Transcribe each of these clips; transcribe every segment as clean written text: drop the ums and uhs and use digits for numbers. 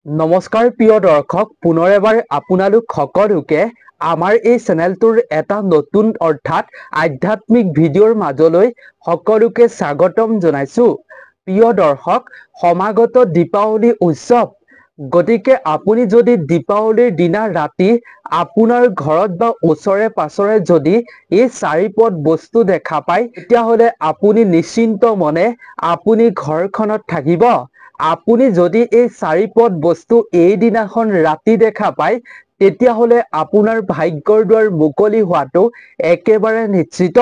নমস্কাৰ প্ৰিয় দৰ্শক, পুনৰ এবাৰ আপোনালোক সকলোকে আমাৰ এই চেনেলটোৰ এটা নতুন অৰ্থাৎ আধ্যাত্মিক ভিডিঅ'ৰ মাজলৈ সকলোকে স্বাগতম জনাইছো। প্ৰিয় দৰ্শক, সমাগত দীপাৱলী উৎসৱ, গতিকে আপুনি যদি দীপাৱলীৰ দিনা ৰাতি আপোনাৰ ঘৰত বা ওচৰে পাছৰে যদি এই চাৰিপদ বস্তু দেখা পায়, তেতিয়াহ'লে আপুনি নিশ্চিন্ত মনে আপুনি ঘৰখনত থাকিব। আপুনি যদি এই চাৰিপদ বস্তু এইদিনাখন ৰাতি দেখা পায়, তেতিয়াহ'লে আপোনাৰ ভাগ্যৰ দুৱাৰ মুকলি হোৱাটো একেবাৰে নিশ্চিত।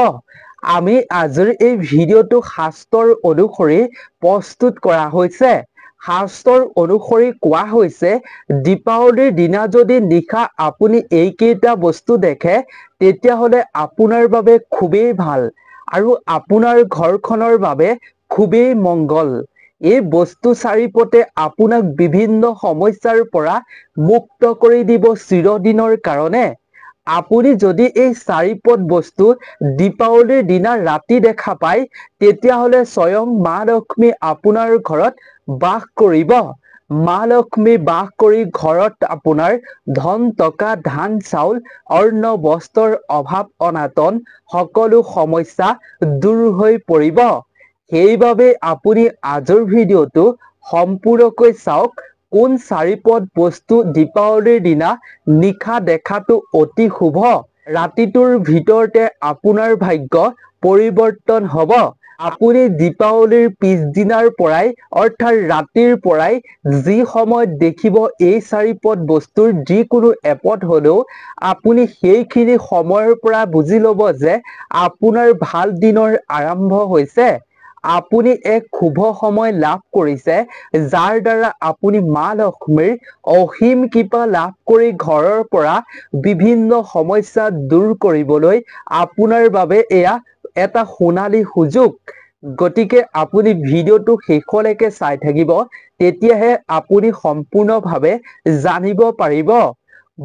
আমি আজিৰ এই ভিডিঅ'টো শাস্ত্ৰৰ অনুসৰি প্ৰস্তুত কৰা হৈছে। শাস্ত্ৰৰ অনুসৰি কোৱা হৈছে, দীপাৱলীৰ দিনা যদি নিশা আপুনি এইকেইটা বস্তু দেখে, তেতিয়াহ'লে আপোনাৰ বাবে খুবেই ভাল আৰু আপোনাৰ ঘৰখনৰ বাবে খুবেই মংগল। এই বস্তু চাৰিপতে আপোনাক বিভিন্ন সমস্যাৰ পৰা মুক্ত কৰি দিব চিৰদিনৰ কাৰণে। আপুনি যদি এই চাৰিপদ বস্তু দীপাৱলীৰ দিনা ৰাতি দেখা পায়, তেতিয়াহ'লে স্বয়ং মা লক্ষ্মী আপোনাৰ ঘৰত বাস কৰিব। মা লক্ষ্মী বাস কৰি ঘৰত আপোনাৰ ধন টকা ধান চাউল অন্ন বস্ত্ৰৰ অভাৱ অনাটন সকলো সমস্যা দূৰ হৈ পৰিব। সেইবাবে আপুনি আজিৰ ভিডিঅ'টো সম্পূৰ্ণকৈ চাওক। কোন চাৰিপদ বস্তু দীপাৱলীৰ দিনা নিশা দেখাটো অতি শুভ। ৰাতিটোৰ ভিতৰতে আপোনাৰ ভাগ্য পৰিৱৰ্তন হ'ব। আপুনি দীপাৱলীৰ পিছদিনাৰ পৰাই অৰ্থাৎ ৰাতিৰ পৰাই যি সময়ত দেখিব এই চাৰিপদ বস্তুৰ যিকোনো এপদ হ'লেও আপুনি সেইখিনি সময়ৰ পৰা বুজি ল'ব যে আপোনাৰ ভাল দিনৰ আৰম্ভ হৈছে। আপুনি এক শুভ সময় লাভ কৰিছে, যাৰ দ্বাৰা আপুনি মা লক্ষ্মীৰ অসীম কৃপা লাভ কৰি ঘৰৰ পৰা বিভিন্ন সমস্যা দূৰ কৰিবলৈ আপোনাৰ বাবে এয়া এটা সোণালী সুযোগ। গতিকে আপুনি ভিডিঅ'টো শেষলৈকে চাই থাকিব, তেতিয়াহে আপুনি সম্পূৰ্ণভাৱে জানিব পাৰিব।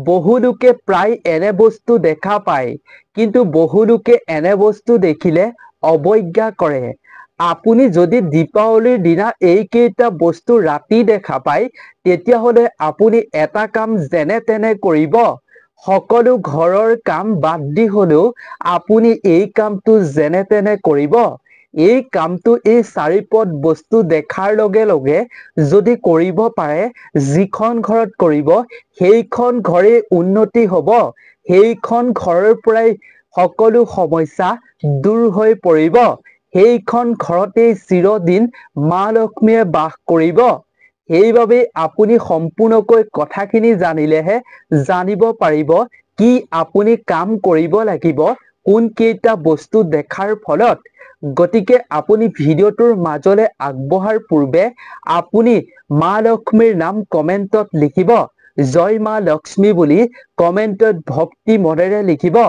বহু লোকে প্ৰায় এনে বস্তু দেখা পায়, কিন্তু বহু লোকে এনে বস্তু দেখিলে অৱজ্ঞা কৰে। আপুনি যদি দীপাৱলীৰ দিনা এইকেইটা বস্তু ৰাতি দেখা পায়, তেতিয়াহ'লে আপুনি এটা কাম যেনে তেনে কৰিব। সকলো ঘৰৰ কাম বাদ দি হ'লেও আপুনি এই কামটো যেনে তেনে কৰিব। এই কামটো এই চাৰিপদ বস্তু দেখাৰ লগে লগে যদি কৰিব পাৰে, যিখন ঘৰত কৰিব সেইখন ঘৰেই উন্নতি হ'ব। সেইখন ঘৰৰ পৰাই সকলো সমস্যা দূৰ হৈ পৰিব। সেইখন ঘৰতেই চিৰদিন মা লক্ষ্মীয়ে বাস কৰিব। সেইবাবে আপুনি সম্পূৰ্ণকৈ কথাখিনি জানিলেহে জানিব পাৰিব কি আপুনি কাম কৰিব লাগিব কোন কেইটা বস্তু দেখাৰ ফলত। গতিকে আপুনি ভিডিঅ'টোৰ মাজলৈ আগবঢ়াৰ পূৰ্বে আপুনি মা লক্ষ্মীৰ নাম কমেণ্টত লিখিব। জয় মা লক্ষ্মী বুলি কমেণ্টত ভক্তি মনেৰে লিখিব।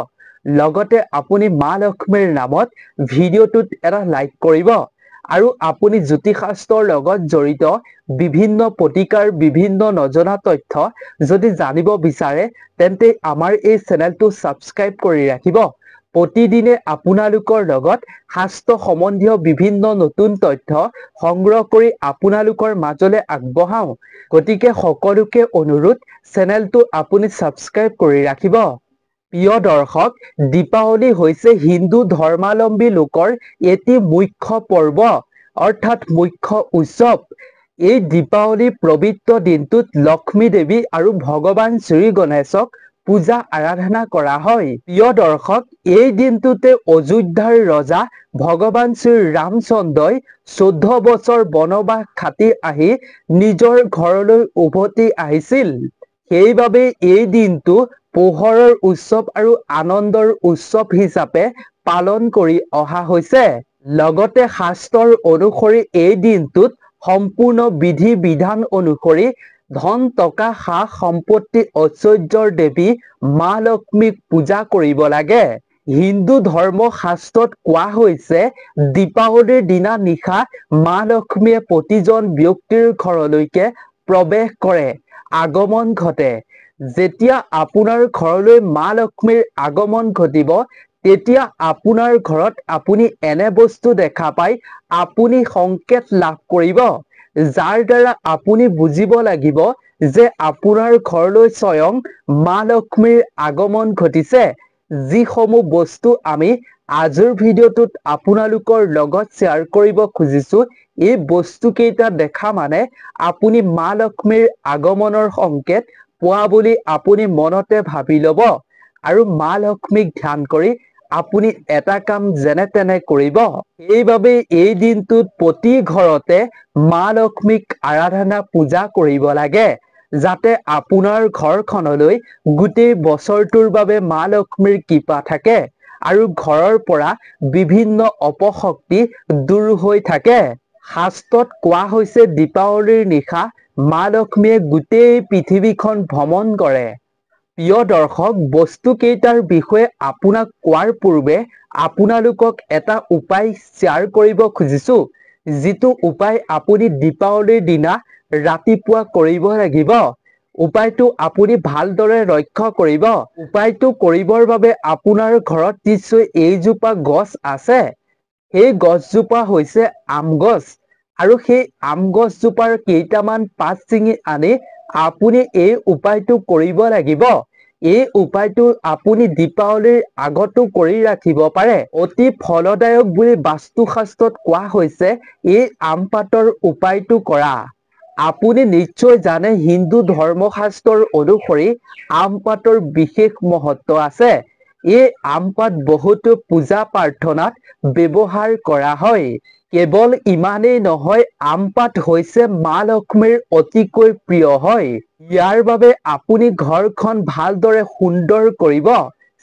লগতে আপুনি মা লক্ষ্মীৰ নামত ভিডিঅ'টোত এটা লাইক কৰিব। আৰু আপুনি জ্যোতিষশাস্ত্ৰৰ লগত জড়িত বিভিন্ন প্ৰতিকাৰ বিভিন্ন নজনা তথ্য যদি জানিব বিচাৰে, তেন্তে আমাৰ এই চেনেলটো ছাবস্ক্ৰাইব কৰি ৰাখিব। প্ৰতিদিনে আপোনালোকৰ লগত শাস্ত্ৰ সম্বন্ধীয় বিভিন্ন নতুন তথ্য সংগ্ৰহ কৰি আপোনালোকৰ মাজলৈ আগবঢ়াওঁ। গতিকে সকলোকে অনুৰোধ, চেনেলটো আপুনি ছাবস্ক্ৰাইব কৰি ৰাখিব। প্ৰিয় দৰ্শক, দীপাৱলী হৈছে হিন্দু ধৰ্মাৱলম্বী লোকৰ এটি মুখ্য পৰ্ব অৰ্থাৎ মুখ্য উৎসৱ। এই দীপাৱলীৰ পবিত্ৰ দিনটোত লক্ষ্মী দেৱী আৰু ভগৱান শ্ৰী গণেশক পূজা আৰাধনা কৰা হয়। প্ৰিয় দৰ্শক, এই দিনটোতে অযোধ্যাৰ ৰজা ভগৱান শ্ৰী ৰামচন্দ্ৰই 14 বছৰ বনবাস খাটি আহি নিজৰ ঘৰলৈ উভতি আহিছিল। সেইবাবে এই দিনটো পোহৰৰ উৎসৱ আৰু আনন্দৰ উৎসৱ হিচাপে পালন কৰি অহা হৈছে। লগতে শাস্ত্ৰৰ অনুসৰি এই দিনটোত সম্পূৰ্ণ বিধি বিধান অনুসৰি ধন টকা সা সম্পত্তি ঐশ্বৰ্যৰ দেৱী মা লক্ষ্মীক পূজা কৰিব লাগে। হিন্দু ধৰ্ম শাস্ত্ৰত কোৱা হৈছে, দীপাৱলীৰ দিনা নিশা মা লক্ষ্মীয়ে প্ৰতিজন ব্যক্তিৰ ঘৰলৈকে প্ৰৱেশ কৰে, আগমন ঘটে। যেতিয়া আপোনাৰ ঘৰলৈ মা লক্ষ্মীৰ আগমন ঘটিব, তেতিয়া আপোনাৰ ঘৰত আপুনি এনে বস্তু দেখা পায়, আপুনি সংকেত লাভ কৰিব, যাৰ দ্বাৰা আপুনি বুজিব লাগিব যে আপোনাৰ ঘৰলৈ স্বয়ং মা লক্ষ্মীৰ আগমন ঘটিছে। যিসমূহ বস্তু আমি আজিৰ ভিডিঅ'টোত আপোনালোকৰ লগত শ্বেয়াৰ কৰিব খুজিছো, এই বস্তুকেইটা দেখা মানে আপুনি মা লক্ষ্মীৰ আগমনৰ সংকেত পোৱা বুলি আপুনি মনতে ভাবি ল'ব আৰু মা লক্ষ্মীক ধ্যান কৰি আপুনি এটা কাম যেনে তেনে কৰিব। এইবাবে এই দিনটোত প্ৰতি ঘৰতে মা লক্ষ্মীক আৰাধনা পূজা কৰিব লাগে, যাতে আপোনাৰ ঘৰখনলৈ গোটেই বছৰটোৰ বাবে মা লক্ষ্মীৰ কৃপা থাকে আৰু ঘৰৰ পৰা বিভিন্ন অপশক্তি দূৰ হৈ থাকে। শাস্ত্ৰত কোৱা হৈছে দীপাৱলীৰ নিশা মা লক্ষ্মীয়ে গোটেই পৃথিৱীখন ভ্ৰমণ কৰে। প্ৰিয় দৰ্শক, বস্তুকেইটাৰ বিষয়ে আপোনাক কোৱাৰ পূৰ্বে আপোনালোকক এটা উপায় শ্বেয়াৰ কৰিব খুজিছো, যিটো উপায় আপুনি দীপাৱলীৰ দিনা ৰাতিপুৱা কৰিব লাগিব। উপায়টো আপুনি ভালদৰে লক্ষ্য কৰিব। উপায়টো কৰিবৰ বাবে আপোনাৰ ঘৰত নিশ্চয় এইজোপা গছ আছে। সেই গছজোপা হৈছে আম গছ আৰু সেই আম গছজোপাৰ কেইটামান পাত ছিঙি আনি আপুনি এই উপায়টো কৰিব লাগিব। এই উপায়টো আপুনি দীপাৱলীৰ আগতো কৰি ৰাখিব পাৰে। অতি ফলদায়ক বুলি বাস্তুশাস্ত্ৰত কোৱা হৈছে এই আম পাতৰ উপায়টো কৰা। আপুনি নিশ্চয় জানে হিন্দু ধৰ্মশাস্ত্ৰৰ অনুসৰি আম পাতৰ বিশেষ মহত্ব আছে। এই আম পাত বহুতো পূজা প্ৰাৰ্থনাত ব্যৱহাৰ কৰা হয়। কেৱল ইমানেই নহয়, আম পাত হৈছে মা লক্ষ্মীৰ অতিকৈ প্ৰিয় হয়। ইয়াৰ বাবে আপুনি ঘৰখন ভালদৰে সুন্দৰ কৰিব,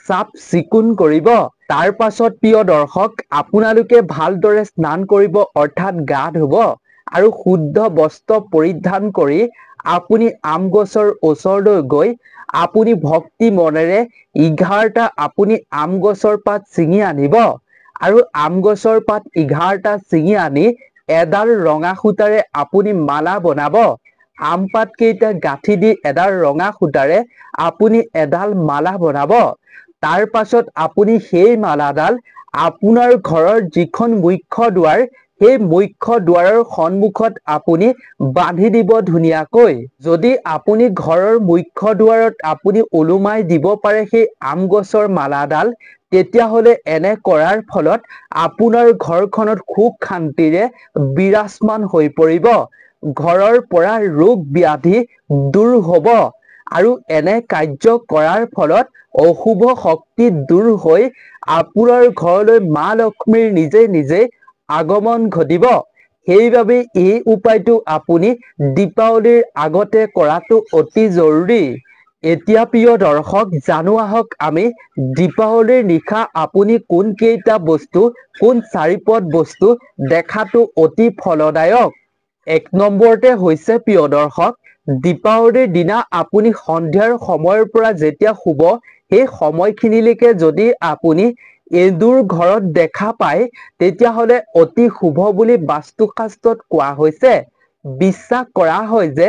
চাফ চিকুণ কৰিব। তাৰ পাছত প্ৰিয় দৰ্শক, আপোনালোকে ভালদৰে স্নান কৰিব অৰ্থাৎ গা ধুব আৰু শুদ্ধ বস্ত্ৰ পৰিধান কৰি আপুনি আম গছৰ ওচৰলৈ গৈ আপুনি ভক্তি মনেৰে 11টা আপুনি আম গছৰ পাত ছিঙি আনিব আৰু আম গছৰ পাত 11টা ছিঙি আনি এডাল ৰঙা সূতাৰে আপুনি মালা বনাব। আম পাত কেইটা গাঁঠি দি এডাল ৰঙা সূতাৰে আপুনি এডাল মালা বনাব। তাৰ পাছত আপুনি সেই মালাডাল আপোনাৰ ঘৰৰ যিখন মুখ্য দুৱাৰ, সেই মুখ্য দুৱাৰৰ সন্মুখত আপুনি বান্ধি দিব ধুনীয়াকৈ। যদি আপুনি ঘৰৰ মুখ্য দুৱাৰত আপুনি ওলোমাই দিব পাৰে সেই আম গছৰ মালাডাল, তেতিয়াহ'লে এনে কৰাৰ ফলত আপোনাৰ ঘৰখনত সুখ শান্তিৰে বিৰাজমান হৈ পৰিব। ঘৰৰ পৰা ৰোগ ব্যাধি দূৰ হ'ব আৰু এনে কাৰ্য কৰাৰ ফলত অশুভ শক্তি দূৰ হৈ আপোনাৰ ঘৰলৈ মা লক্ষ্মীৰ নিজে নিজে আগমন ঘটিব। সেইবাবে এই উপায়টো আপুনি দীপাৱলীৰ আগতে কৰাটো অতি জৰুৰী। এতিয়া প্ৰিয় দৰ্শক, জানো আহক আমি দীপাৱলীৰ নিশা আপুনি কোন কেইটা বস্তু, কোন চাৰিপদ বস্তু দেখাটো অতি ফলদায়ক। 1 নম্বৰতে হৈছে প্ৰিয় দৰ্শক, দীপাৱলীৰ দিনা আপুনি সন্ধিয়াৰ সময়ৰ পৰা যেতিয়া শুব, সেই সময়খিনিলৈকে যদি আপুনি এন্দুৰ ঘৰত দেখা পায়, তেতিয়াহ'লে অতি শুভ বুলি বাস্তুশাস্ত্ৰত কোৱা হৈছে। বিশ্বাস কৰা হয় যে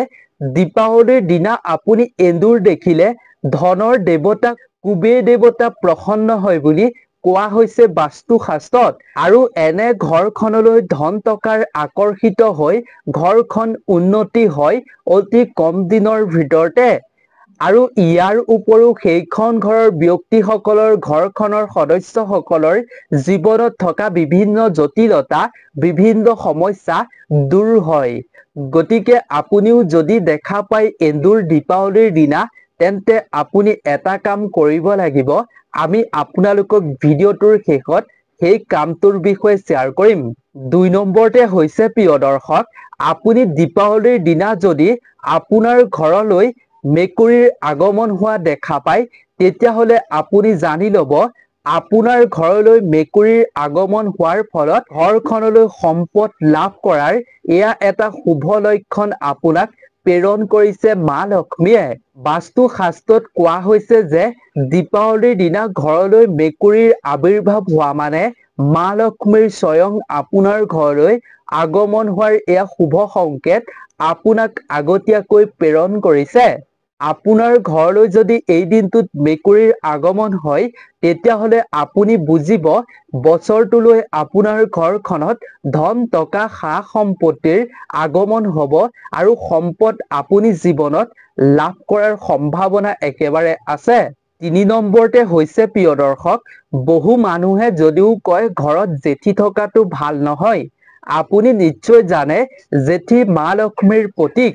দীপাৱলীৰ দিনা আপুনি এন্দুৰ দেখিলে ধনৰ দেৱতা কুবেৰ দেৱতা প্ৰসন্ন হয় বুলি কোৱা হৈছে বাস্তুশাস্ত্ৰত। আৰু এনে ঘৰখনলৈ ধন টকাৰ আকৰ্ষিত হৈ ঘৰখন উন্নতি হয় অতি কম দিনৰ ভিতৰতে। আৰু ইয়াৰ উপৰিও সেইখন ঘৰৰ ব্যক্তিসকলৰ, ঘৰখনৰ সদস্যসকলৰ জীৱনত থকা বিভিন্ন জটিলতা, বিভিন্ন সমস্যা দূৰ হয়। গতিকে আপুনিও যদি দেখা পায় এন্দুৰ দীপাৱলীৰ দিনা, তেন্তে আপুনি এটা কাম কৰিব লাগিব। আমি আপোনালোকক ভিডিঅ'টোৰ শেষত সেই কামটোৰ বিষয়ে শ্বেয়াৰ কৰিম। 2 নম্বৰতে হৈছে প্ৰিয় দৰ্শক, আপুনি দীপাৱলীৰ দিনা যদি আপোনাৰ ঘৰলৈ মেকুৰীৰ আগমন হোৱা দেখা পায়, তেতিয়াহ'লে আপুনি জানি ল'ব আপোনাৰ ঘৰলৈ মেকুৰীৰ আগমন হোৱাৰ ফলত ঘৰখনলৈ সম্পদ লাভ কৰাৰ এয়া এটা শুভ লক্ষণ আপোনাক প্ৰেৰণ কৰিছে মা লক্ষ্মীয়ে। বাস্তু শাস্ত্ৰত কোৱা হৈছে যে দীপাৱলীৰ দিনা ঘৰলৈ মেকুৰীৰ আবিৰ্ভাৱ হোৱা মানে মা লক্ষ্মীৰ স্বয়ং আপোনাৰ ঘৰলৈ আগমন হোৱাৰ এয়া শুভ সংকেত আপোনাক আগতীয়াকৈ প্ৰেৰণ কৰিছে। আপোনাৰ ঘৰলৈ যদি এই দিনটোত মেকুৰীৰ আগমন হয় তেতিয়াহ'লে আপুনি বুজিব বছৰটোলৈ আপোনাৰ ঘৰখনত ধন টকা সা সম্পত্তিৰ আগমন হ'ব আৰু সম্পদ আপুনি জীৱনত লাভ কৰাৰ সম্ভাৱনা একেবাৰে আছে। ৩ নম্বৰতে হৈছে প্ৰিয় দৰ্শক, বহু মানুহে যদিও কয় ঘৰত জেঠী থকাটো ভাল নহয়, আপুনি নিশ্চয় জানে জেঠী মা লক্ষ্মীৰ প্ৰতীক।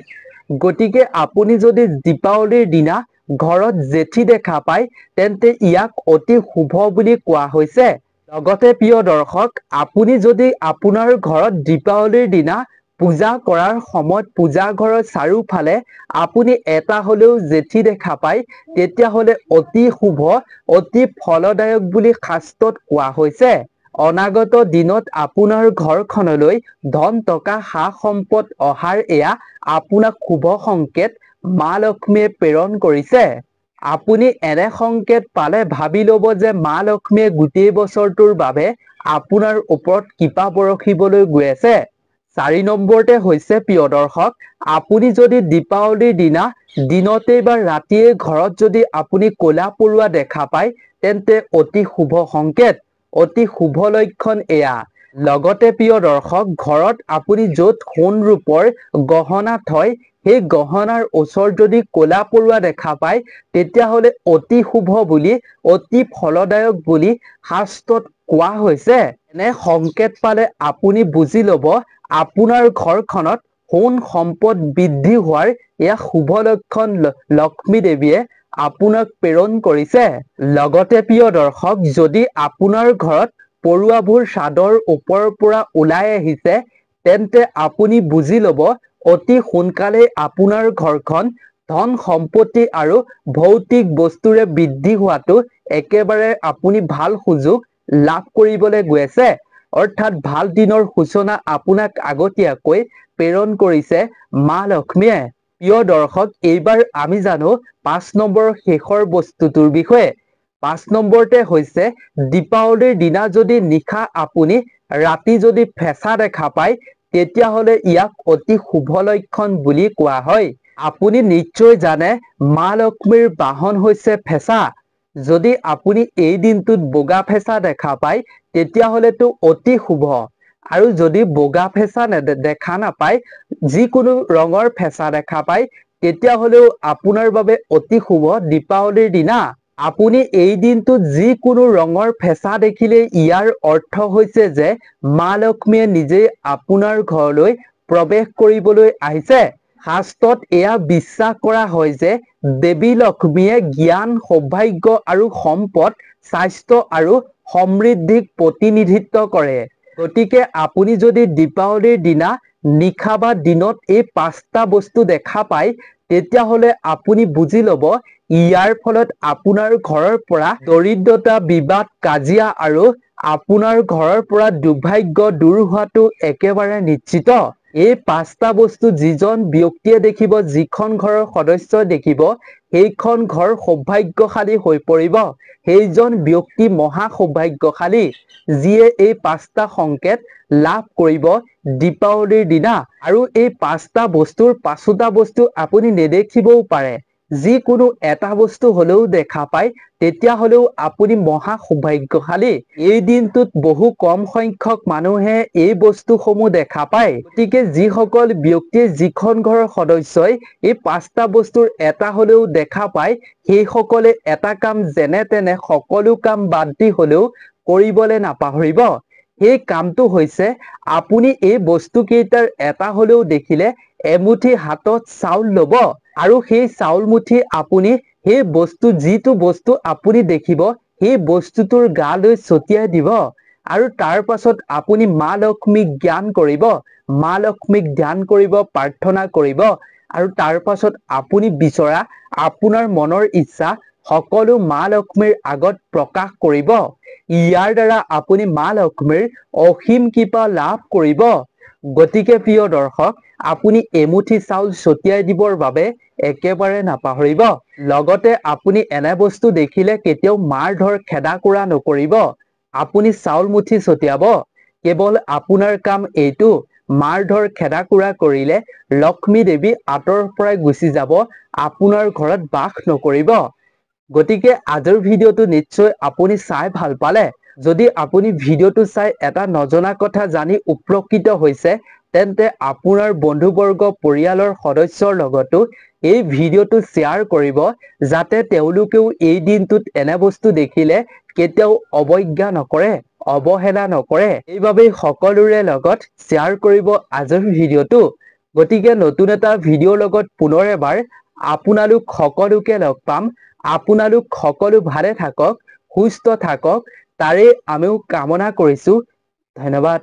গতিকে আপুনি যদি দীপাৱলীৰ দিনা ঘৰত জেঠী দেখা পায় তেন্তে ইয়াক অতি শুভ বুলি কোৱা হৈছে। লগতে প্ৰিয় দৰ্শক, আপুনি যদি আপোনাৰ ঘৰত দীপাৱলীৰ দিনা পূজা কৰাৰ সময়ত পূজা ঘৰৰ চাৰিওফালে আপুনি এটা হ'লেও জেঠী দেখা পায় তেতিয়াহ'লে অতি শুভ, অতি ফলদায়ক বুলি শাস্ত্ৰত কোৱা হৈছে। অনাগত দিনত আপোনাৰ ঘৰখনলৈ ধন টকা সা সম্পদ অহাৰ এয়া আপোনাক শুভ সংকেত মা লক্ষ্মীয়ে প্ৰেৰণ কৰিছে। আপুনি এনে সংকেত পালে ভাবি ল'ব যে মা লক্ষ্মীয়ে গোটেই বছৰটোৰ বাবে আপোনাৰ ওপৰত কৃপা বৰষিবলৈ গৈ আছে। ৪ নম্বৰতে হৈছে প্ৰিয় দৰ্শক, আপুনি যদি দীপাৱলীৰ দিনা দিনতেই বা ৰাতিয়ে ঘৰত যদি আপুনি ক'লা পৰুৱা দেখা পায় তেন্তে অতি শুভ সংকেত, অতি শুভ লক্ষণ এয়া। লগতে প্ৰিয় দৰ্শক, ঘৰত আপুনি য'ত সোণ ৰূপৰ গহনা থয় সেই গহনাৰ ওচৰত যদি ক'লা পৰুৱা দেখা পায় তেতিয়াহ'লে অতি শুভ বুলি, অতি ফলদায়ক বুলি শাস্ত্ৰত কোৱা হৈছে। এনে সংকেত পালে আপুনি বুজি ল'ব আপোনাৰ ঘৰখনত সোণ সম্পদ বৃদ্ধি হোৱাৰ এয়া শুভ লক্ষণ লক্ষ্মী দেৱীয়ে আপোনাক প্ৰেৰণ কৰিছে। লগতে প্ৰিয় দৰ্শক, যদি আপোনাৰ ঘৰত পৰুৱাবোৰ চাদৰ ওপৰৰ পৰা ওলাই আহিছে তেন্তে আপুনি বুজি ল'ব অতি সোনকালেই আপোনাৰ ঘৰখন ধন সম্পত্তি আৰু ভৌতিক বস্তুৰে বৃদ্ধি হোৱাটো একেবাৰে আপুনি ভাল সুযোগ লাভ কৰিবলৈ গৈ আছে। অৰ্থাৎ ভাল দিনৰ সূচনা আপোনাক আগতীয়াকৈ প্ৰেৰণ কৰিছে মা লক্ষ্মীয়ে। প্ৰিয় দৰ্শক, এইবাৰ আমি জানো ৫ নম্বৰৰ শেষৰ বস্তুটোৰ বিষয়ে। ৫ নম্বৰতে হৈছে দীপাৱলীৰ দিনা যদি নিশা আপুনি ৰাতি যদি ফেঁচা দেখা পায় তেতিয়াহ'লে ইয়াক অতি শুভ লক্ষণ বুলি কোৱা হয়। আপুনি নিশ্চয় জানে মা লক্ষ্মীৰ বাহন হৈছে ফেঁচা। যদি আপুনি এই দিনটোত বগা ফেঁচা দেখা পায় তেতিয়াহ'লেতো অতি শুভ, আৰু যদি বগা ফেঁচা দেখা নাপায়, যিকোনো ৰঙৰ ফেঁচা দেখা পায় তেতিয়াহ'লেও আপোনাৰ বাবে অতি শুভ দীপাৱলীৰ দিনা। আপুনি এই দিনটোত যিকোনো ৰঙৰ ফেঁচা দেখিলে ইয়াৰ অৰ্থ হৈছে যে মা লক্ষ্মীয়ে নিজেই আপোনাৰ ঘৰলৈ প্ৰৱেশ কৰিবলৈ আহিছে। শাস্ত্ৰত এয়া বিশ্বাস কৰা হয় যে দেৱী লক্ষ্মীয়ে জ্ঞান, সৌভাগ্য আৰু সম্পদ, স্বাস্থ্য আৰু সমৃদ্ধিক প্ৰতিনিধিত্ব কৰে। গতিকে আপুনি যদি দীপাৱলীৰ দিনা নিশা বা দিনত এই ৫টা বস্তু দেখা পায় তেতিয়াহ'লে আপুনি বুজি ল'ব ইয়াৰ ফলত আপোনাৰ ঘৰৰ পৰা দৰিদ্ৰতা, বিবাদ, কাজিয়া আৰু আপোনাৰ ঘৰৰ পৰা দুৰ্ভাগ্য দূৰ হোৱাটো একেবাৰে নিশ্চিত। এই ৫টা বস্তু যিজন ব্যক্তিয়ে দেখিব, যিখন ঘৰৰ সদস্যই দেখিব, সেইখন ঘৰ সৌভাগ্যশালী হৈ পৰিব। সেইজন ব্যক্তি মহা সৌভাগ্যশালী যিয়ে এই ৫টা সংকেত লাভ কৰিব দীপাৱলীৰ দিনা। আৰু এই ৫টা বস্তুৰ ৫টা বস্তু আপুনি নেদেখিবও পাৰে, যিকোনো এটা বস্তু হ'লেও দেখা পায় তেতিয়াহ'লেও আপুনি মহা সৌভাগ্যশালী। এই দিনটোত বহু কম সংখ্যক মানুহে এই বস্তুসমূহ দেখা পায়। গতিকে যিসকল ব্যক্তিয়ে যিখন ঘৰৰ সদস্যই এই ৫টা বস্তুৰ এটা হ'লেও দেখা পায় সেইসকলে এটা কাম যেনে তেনে সকলো কাম বাদ দি হ'লেও কৰিবলৈ নাপাহৰিব। সেই কামটো হৈছে আপুনি এই বস্তুকেইটাৰ এটা হ'লেও দেখিলে এমুঠি হাতত চাউল ল'ব আৰু সেই চাউল মুঠি আপুনি সেই যিটো বস্তু আপুনি দেখিব সেই বস্তুটোৰ গালৈ ছটিয়াই দিব আৰু তাৰ পাছত আপুনি মা লক্ষ্মীক জ্ঞান কৰিব, মা লক্ষ্মীক ধ্যান কৰিব, প্ৰাৰ্থনা কৰিব আৰু তাৰ পাছত আপুনি বিচৰা আপোনাৰ মনৰ ইচ্ছা সকলো মা লক্ষ্মীৰ আগত প্ৰকাশ কৰিব। ইয়াৰ দ্বাৰা আপুনি মা লক্ষ্মীৰ অসীম কৃপা লাভ কৰিব। গতিকে প্ৰিয় দৰ্শক, আপুনি এমুঠি চাউল ছটিয়াই দিবৰ বাবে একেবাৰে নাপাহৰিব। লগতে আপুনি এনে বস্তু দেখিলে কেতিয়াও মাৰ ধৰ খেদা কুৰা নকৰিব। আপুনি চাউল মুঠি ছটিয়াব। কেৱল আপোনাৰ কাম এইটো, মাৰ ধৰ খেদাকুৰা কৰিলে লক্ষ্মী দেৱী আঁতৰৰ পৰাই গুচি যাব, আপোনাৰ ঘৰত বাস নকৰিব। গতিকে আজিৰ ভিডিঅ'টো নিশ্চয় আপুনি চাই ভাল পালে। যদি আপুনি ভিডিঅ'টো চাই এটা নজনা কথা জানি উপকৃত হৈছে, তেন্তে আপোনাৰ বন্ধুবৰ্গ পৰিয়ালৰ সদস্যৰ লগতো এই ভিডিঅ'টো শ্বেয়াৰ কৰিব, যাতে তেওঁলোকেও এই দিনটোত এনে বস্তু দেখিলে কেতিয়াও অৱজ্ঞা নকৰে, অৱহেলা নকৰে। এইবাবেই সকলোৰে লগত শ্বেয়াৰ কৰিব আজিৰ ভিডিঅ'টো। গতিকে নতুন এটা ভিডিঅ'ৰ লগত পুনৰ এবাৰ আপোনালোক সকলোকে লগ পাম। আপোনালোক সকলো ভালে থাকক, সুস্থ থাকক, তাৰে আমিও কামনা কৰিছো। ধন্যবাদ।